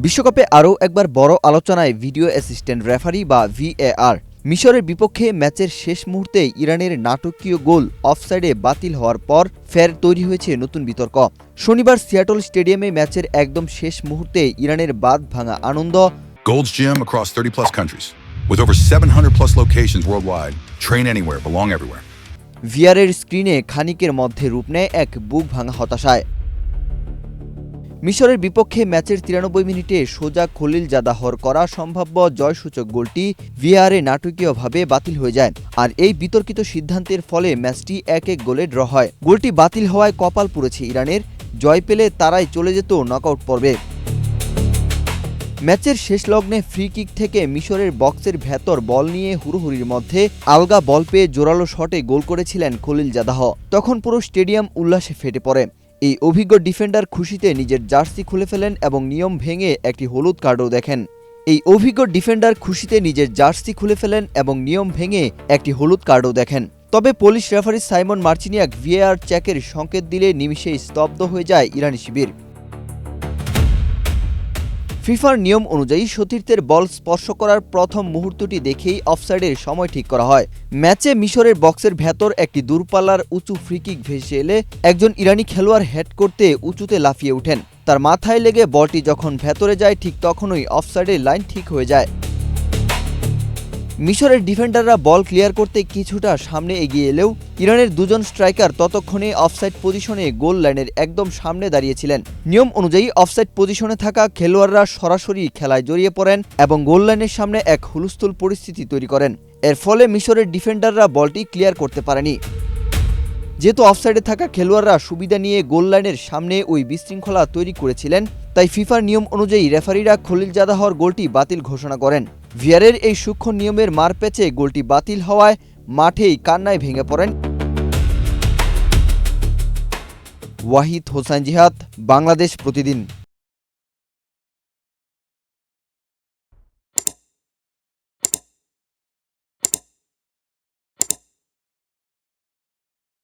বিশ্বকাপে আরও একবার বড় আলোচনায় ভিডিও অ্যাসিস্ট্যান্ট রেফারি বা ভিএআর। মিশরের বিপক্ষে ম্যাচের শেষ মুহূর্তে ইরানের নাটকীয় গোল অফসাইডে বাতিল হওয়ার পর ফের তৈরি হয়েছে নতুন বিতর্ক। শনিবার সিয়াটল স্টেডিয়ামে ম্যাচের একদম শেষ মুহূর্তে ইরানের বাঁধ ভাঙা আনন্দ। Gold's Gym across 30+ countries with over 700+ locations worldwide. Train anywhere, belong everywhere. ভিআরের স্ক্রিনে খানিকের মধ্যে রূপ নেয় এক বুক ভাঙা হতাশায়। মিশরের বিপক্ষে ম্যাচের 93 মিনিটে সোজা খলিল জাদাহর করা সম্ভাব্য জয়সূচক গোলটি ভিআরে নাটকীয়ভাবে বাতিল হয়ে যায়। আর এই বিতর্কিত সিদ্ধান্তের ফলে ম্যাচটি 1-1 গোলে ড্র হয়। গোলটি বাতিল হওয়ায় কপাল পুড়েছে ইরানের। জয় পেলে তারাই চলে যেত নকআউট পর্বে। ম্যাচের শেষ লগ্নে ফ্রি কিক থেকে মিশরের বক্সের ভেতর বল নিয়ে হুড়োহুড়ির মধ্যে আলগা বল পেয়ে জোরালো শটে গোল করেছিলেন খলিল জাদাহ। তখন পুরো স্টেডিয়াম উল্লাসে ফেটে পড়ে। এই অভিজ্ঞ ডিফেন্ডার খুশিতে নিজের জার্সি খুলে ফেলেন এবং নিয়ম ভেঙে একটি হলুদ কার্ডও দেখেন। তবে Polish referee Simon Marciniak VAR চেকের সংকেত দিলে নিমিষেই স্তব্ধ হয়ে যায় ইরানি শিবির। ফিফার নিয়ম অনুযায়ী সতীর্থের বল স্পর্শ করার প্রথম মুহূর্তটি দেখেই অফসাইডের সময় ঠিক করা হয়। ম্যাচে মিশরের বক্সের ভেতর একটি দূরপাল্লার উঁচু ফ্রিকিক ভেসে এলে একজন ইরানি খেলোয়াড় হেড করতে উঁচুতে লাফিয়ে ওঠেন। তার মাথায় লেগে বলটি যখন ভেতরে যায় ঠিক তখনই অফসাইডের লাইন ঠিক হয়ে যায়। মিশরের ডিফেন্ডাররা বল ক্লিয়ার করতে কিছুটা সামনে এগিয়ে এলেও ইরানের দুজন স্ট্রাইকার ততক্ষণে অফসাইড পজিশনে গোল লাইনের একদম সামনে দাঁড়িয়েছিলেন। নিয়ম অনুযায়ী অফসাইড পজিশনে থাকা খেলোয়াড়রা সরাসরি খেলায় জড়িয়ে পড়েন এবং গোল লাইনের সামনে এক হুলস্থুল পরিস্থিতি তৈরি করেন। এর ফলে মিশরের ডিফেন্ডাররা বলটি ক্লিয়ার করতে পারেনি। যেহেতু অফসাইডে থাকা খেলোয়াড়রা সুবিধা নিয়ে গোল লাইনের সামনে ওই বিশৃঙ্খলা তৈরি করেছিলেন, তাই ফিফার নিয়ম অনুযায়ী রেফারিরা খলিল জাদাহর গোলটি বাতিল ঘোষণা করেন। ভিআরের এই সূক্ষ্ম নিয়মের মারপ্যাচে গোলটি বাতিল হওয়ায় মাঠেই কান্নায় ভেঙে পড়েন। ওয়াহিদ হোসাইন জিহাদ, বাংলাদেশ প্রতিদিন।